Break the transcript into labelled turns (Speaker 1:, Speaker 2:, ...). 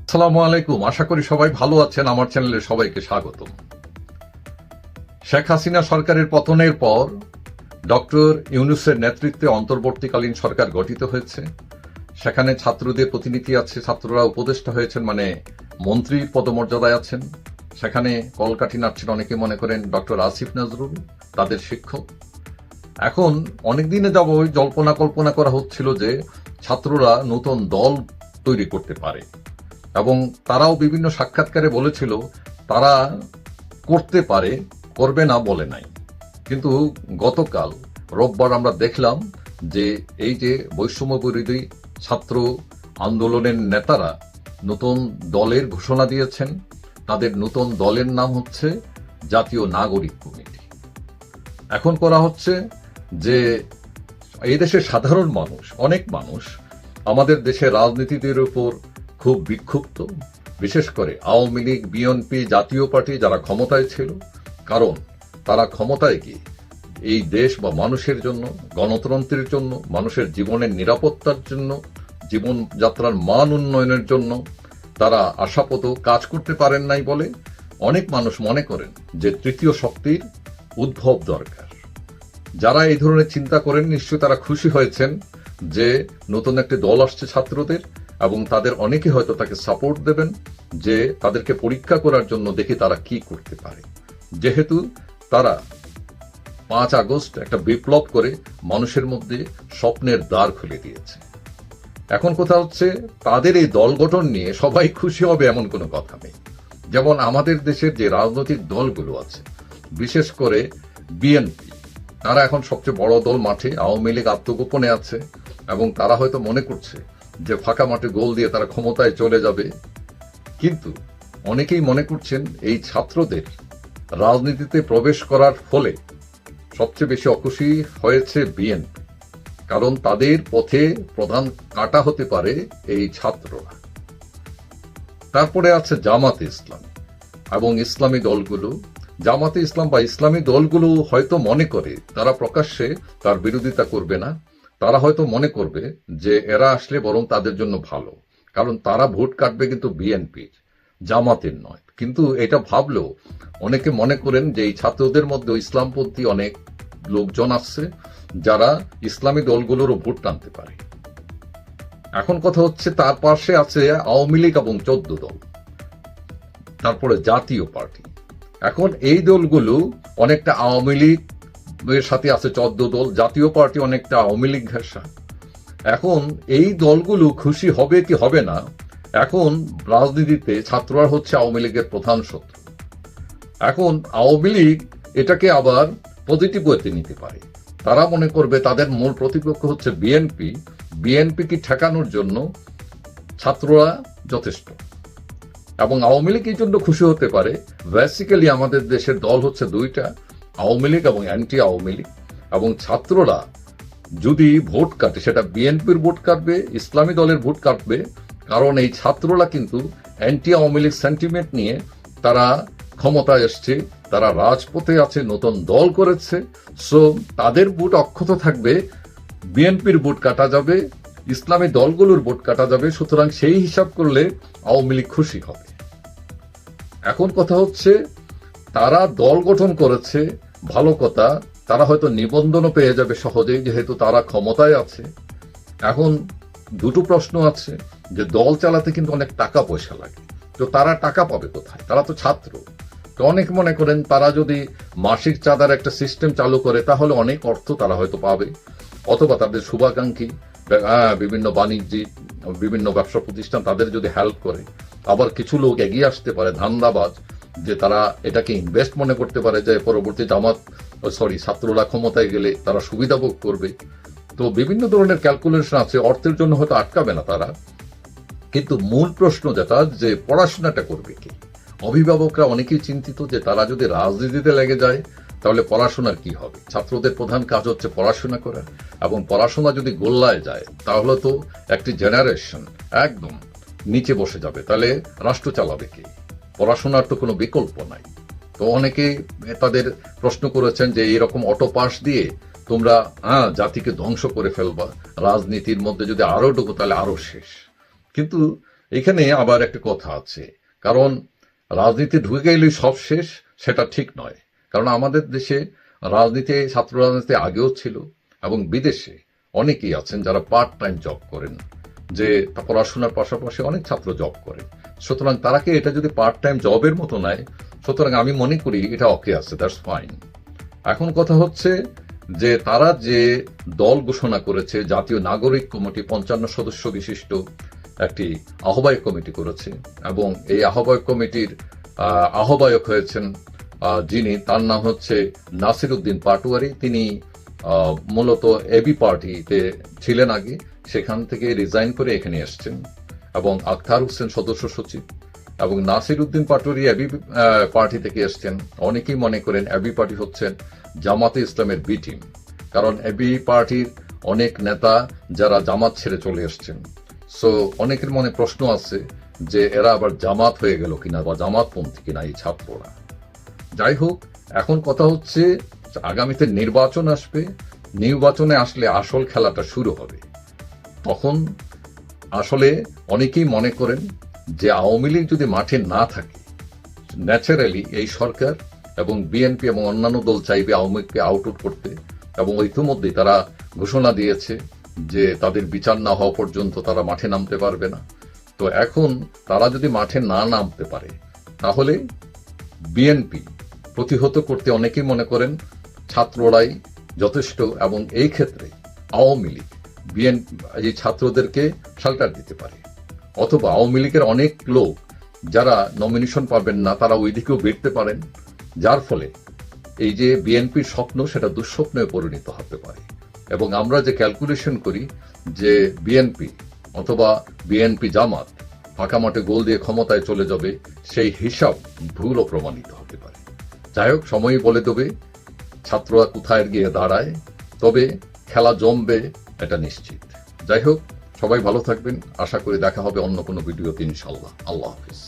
Speaker 1: আসসালামু আলাইকুম। আশা করি সবাই ভালো আছেন। আমার চ্যানেলে সবাইকে স্বাগতম। শেখ হাসিনা সরকারের পতনের পর ডক্টর ইউনূসের নেতৃত্বে অন্তর্বর্তীকালীন সরকার গঠিত হয়েছে। সেখানে ছাত্রদের প্রতিনিধি আছে, ছাত্ররা উপদেষ্টা হয়েছেন, মানে মন্ত্রী পদমর্যাদায় আছেন। সেখানে কলকাঠি নাড়ছেন অনেকে মনে করেন ডক্টর আসিফ নজরুল, তাদের শিক্ষক। এখন অনেকদিনে যাব জল্পনা কল্পনা করা হচ্ছিল যে ছাত্ররা নতুন দল তৈরি করতে পারে, এবং তারাও বিভিন্ন সাক্ষাৎকারে বলেছিল তারা করতে পারে, করবে না বলে নাই। কিন্তু গতকাল রোববার আমরা দেখলাম যে এই যে বৈষম্য বিরোধী ছাত্র আন্দোলনের নেতারা নতুন দলের ঘোষণা দিয়েছেন। তাদের নতুন দলের নাম হচ্ছে জাতীয় নাগরিক কমিটি। এখন করা হচ্ছে যে এই দেশের সাধারণ মানুষ, অনেক মানুষ আমাদের দেশের রাজনীতির উপর খুব বিক্ষুব্ধ, বিশেষ করে আওয়ামী লীগ, বিএনপি, জাতীয় পার্টি যারা ক্ষমতায় ছিল। কারণ তারা ক্ষমতায় গিয়ে এই দেশ বা মানুষের জন্য, গণতন্ত্রের জন্য, মানুষের জীবনের নিরাপত্তার জন্য, জীবনযাত্রার মান উন্নয়নের জন্য তারা আশাপদ কাজ করতে পারেন নাই বলে অনেক মানুষ মনে করেন যে তৃতীয় শক্তির উদ্ভব দরকার। যারা এই ধরনের চিন্তা করেন নিশ্চয়ই তারা খুশি হয়েছেন যে নতুন একটি দল আসছে ছাত্রদের, এবং তাদের অনেকে হয়তো তাকে সাপোর্ট দেবেন যে তাদেরকে পরীক্ষা করার জন্য দেখি তারা কি করতে পারে। যেহেতু তারা 5 আগস্ট একটা বিপ্লব করে মানুষের মধ্যে স্বপ্নের দ্বার খুলে দিয়েছে। এখন কথা হচ্ছে তাদের এই দল গঠন নিয়ে সবাই খুশি হবে এমন কোনো কথা নেই। যেমন আমাদের দেশের যে রাজনৈতিক দলগুলো আছে, বিশেষ করে বিএনপি, তারা এখন সবচেয়ে বড় দল মাঠে, আওয়ামী লীগ আত্মগোপনে আছে, এবং তারা হয়তো মনে করছে যে ফাঁকা মাঠে গোল দিয়ে তারা ক্ষমতায় চলে যাবে। কিন্তু অনেকেই মনে করছেন এই ছাত্রদের রাজনীতিতে প্রবেশ করার ফলে সবচেয়ে বেশি অখুশি হয়েছে বিএনপি, কারণ তাদের পথে প্রধান কাঁটা হতে পারে এই ছাত্ররা। তারপরে আছে জামাতে ইসলাম এবং ইসলামী দলগুলো। জামাতে ইসলাম বা ইসলামী দলগুলো হয়তো মনে করে তারা প্রকাশ্যে তার বিরোধিতা করবে না। তারা হয়তো মনে করবে যে এরা আসলে বরং তাদের জন্য ভালো, কারণ তারা ভোট কাটবে কিন্তু বিএনপির, জামাতের নয়। কিন্তু এটা ভাবলেও অনেকে মনে করেন যে এই ছাত্রদের মধ্যে ইসলামপন্থী অনেক লোকজন আসছে যারা ইসলামী দলগুলোরও ভোট টানতে পারে। এখন কথা হচ্ছে তার পাশে আছে আওয়ামী লীগ এবং 14 দল, তারপরে জাতীয় পার্টি। এখন এই দলগুলো অনেকটা আওয়ামী লীগ এর সাথে আছে 14 দল, জাতীয় পার্টি অনেকটা আওয়ামী লীগ ঘেঁষা। এখন এই দলগুলো খুশি হবে কি হবে না, এখন রাজনীতিতে ছাত্ররা হচ্ছে আওয়ামী লীগের প্রধান শত্রু। এখন আওয়ামী লীগ এটাকে আবার পজিটিভ ওয়েতে নিতে পারে। তারা মনে করবে তাদের মূল প্রতিপক্ষ হচ্ছে বিএনপি, বিএনপিকে ঠেকানোর জন্য ছাত্ররা যথেষ্ট। এবং আওয়ামী লীগ এই জন্য খুশি হতে পারে, বেসিক্যালি আমাদের দেশের দল হচ্ছে দুইটা, আওয়ামী লীগ এবং অ্যান্টি আওয়ামী লীগ। এবং ছাত্ররা যদি ভোট কাটে সেটা বিএনপির ভোট কাটবে, ইসলামী দলের ভোট কাটবে, কারণ এই ছাত্ররা কিন্তু অ্যান্টি আওয়ামী লীগ সেন্টিমেন্ট নিয়ে তারা ক্ষমতায় এসছে, তারা রাজপথে আছে, নতুন দল করেছে। সো তাদের ভোট অক্ষত থাকবে, বিএনপির ভোট কাটা যাবে, ইসলামী দলগুলোর ভোট কাটা যাবে। সুতরাং সেই হিসাব করলে আওয়ামী লীগ খুশি হবে। এখন কথা হচ্ছে তারা দল গঠন করেছে, ভালো কথা, তারা হয়তো নিবন্ধনও পেয়ে যাবে সহজেই, যেহেতু তারা ক্ষমতায় আছে। এখন দুটো প্রশ্ন আছে যে দল চালাতে কিন্তু অনেক টাকা পয়সা লাগে, তো তারা টাকা পাবে কোথায়? তারা তো ছাত্র। তো অনেক মনে করেন তারা যদি মাসিক চাঁদার একটা সিস্টেম চালু করে তাহলে অনেক অর্থ তারা হয়তো পাবে, অথবা তাদের শুভাকাঙ্ক্ষী বিভিন্ন বাণিজ্যিক, বিভিন্ন ব্যবসা প্রতিষ্ঠান তাদের যদি হেল্প করে। আবার কিছু লোক এগিয়ে আসতে পারে ধান্দাবাজ, যে তারা এটাকে ইনভেস্ট মনে করতে পারে যে পরবর্তী ছাত্ররা ক্ষমতায় গেলে তারা সুবিধা ভোগ করবে। তো বিভিন্ন ধরনের ক্যালকুলেশন আছে, অর্থের জন্য হয়তো আটকাবে না তারা। কিন্তু মূল প্রশ্ন যেটা, যে পড়াশোনাটা করবে কি? অভিভাবকরা অনেকেই চিন্তিত যে তারা যদি রাজনীতিতে লেগে যায় তাহলে পড়াশোনার কি হবে। ছাত্রদের প্রধান কাজ হচ্ছে পড়াশোনা করা, এবং পড়াশোনা যদি গোল্লায় যায় তাহলে তো একটি জেনারেশন একদম নিচে বসে যাবে। তাহলে রাষ্ট্র চালাবে কে? পড়াশোনার তো কোনো বিকল্প নাই। তো অনেকে তাদের প্রশ্ন করেছেন যে এরকম অটো পাস দিয়ে তোমরা জাতিকে ধ্বংস করে ফেলবা, রাজনীতির মধ্যে যদি আরো ঢুকো তাহলে আরো শেষ। কিন্তু এখানে আবার একটা কথা আছে, কারণ রাজনীতি ঢুকে গেলেই সব শেষ, সেটা ঠিক নয়। কারণ আমাদের দেশে রাজনীতি, ছাত্র রাজনীতি আগেও ছিল, এবং বিদেশে অনেকেই আছেন যারা পার্ট টাইম জব করেন, যে পড়াশোনার পাশাপাশি অনেক ছাত্র জব করে। সুতরাং তারাকে এটা যদি পার্ট টাইম জবের মতো নেয়, সুতরাং আমি মনে করি এটা ওকে আছে, দ্যাটস ফাইন। এখন কথা হচ্ছে যে তারা যে দল ঘোষণা করেছে, জাতীয় নাগরিক কমিটি ৫৫ সদস্য বিশিষ্ট একটি আহ্বায়ক কমিটি করেছে, এবং এই আহ্বায়ক কমিটির আহ্বায়ক হয়েছেন যিনি, তার নাম হচ্ছে নাসির উদ্দিন পাটোয়ারি। তিনি মূলত এবি পার্টিতে ছিলেন আগে, সেখান থেকে রিজাইন করে এখানে এসছেন, এবং আখতার হোসেন সদস্য সচিব, এবং নাসির উদ্দিন পাটোয়ারি এবি পার্টি থেকে এসছেন। অনেকেই মনে করেন এবি পার্টি হচ্ছেন জামাতে ইসলামের বি টিম, কারণ এবি পার্টির অনেক নেতা যারা জামাত ছেড়ে চলে এসছেন। সো অনেকের মনে প্রশ্ন আছে যে এরা আবার জামাত হয়ে গেল কিনা, বা জামাতপন্থী কিনা এই ছাত্ররা। যাই হোক, এখন কথা হচ্ছে আগামীতে নির্বাচন আসবে, নির্বাচনে আসলে আসল খেলাটা শুরু হবে। তখন আসলে অনেকেই মনে করেন যে আওয়ামী লীগ যদি মাঠে না থাকে, ন্যাচারালি এই সরকার এবং বিএনপি এবং অন্যান্য দল চাইবে আওয়ামী লীগকে আউট করতে, এবং ইতিমধ্যেই তারা ঘোষণা দিয়েছে যে তাদের বিচার না হওয়া পর্যন্ত তারা মাঠে নামতে পারবে না। তো এখন তারা যদি মাঠে না নামতে পারে, তাহলে বিএনপি প্রতিহত করতে অনেকেই মনে করেন ছাত্ররাই যথেষ্ট, এবং এই ক্ষেত্রে আওয়ামী লীগ এই ছাত্রদেরকে শেল্টার দিতে পারে। অথবা আওয়ামী লীগের অনেক লোক যারা নমিনেশন পাবেন না, তারা ওই দিকেও বেরতে পারেন, যার ফলে এই যে বিএনপির স্বপ্ন সেটা দুঃস্বপ্নে পরিণত হতে পারে। এবং আমরা যে ক্যালকুলেশন করি যে বিএনপি অথবা বিএনপি জামাত ফাঁকা মাঠে গোল দিয়ে ক্ষমতায় চলে যাবে, সেই হিসাব ভুলও প্রমাণিত হতে পারে। যাই হোক, সময়ই বলে দেবে ছাত্ররা কোথায় গিয়ে দাঁড়ায়, তবে খেলা জমবে এটা নিশ্চিত। যাই হোক, সবাই ভালো থাকবেন, আশা করি দেখা হবে অন্য কোনো ভিডিওতে ইনশাল্লাহ। আল্লাহ হাফিজ।